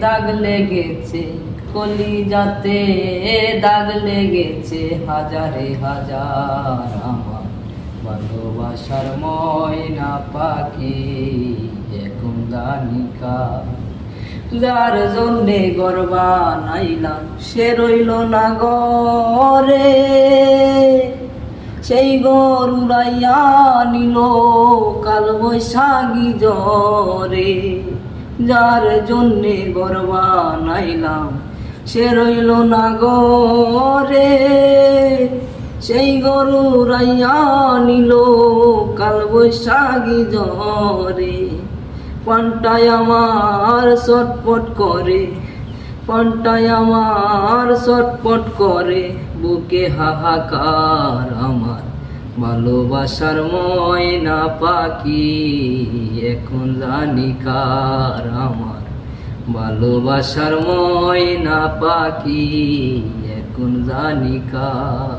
দাগ লেগেছে কলিজাতে, দাগ লেগেছে হাজারে হাজার। আমার ভালোবাসার ময়না পাখি এখন দানিকা। যার জন্যে ঘর বানাইলাম সে রইল না ঘরে, সেই ঘর উড়াইয়া নিল কাল বৈশাখী ঝড়ে। যার জন্যে ঘর বানাইলাম সে রইল না ঘরে, সেই ঘর উড়াইয়া নিল কাল বৈশাখী ঝড়ে। পান্টায় আমার ছটফট করে, পান্টায় আমার ছটফট করে, বুকে হাহাকার। আমার ভালোবাসার ময়না পাখি এখন জানিকার। আমার ভালোবাসার ময়না পাখি এখন জানিকার।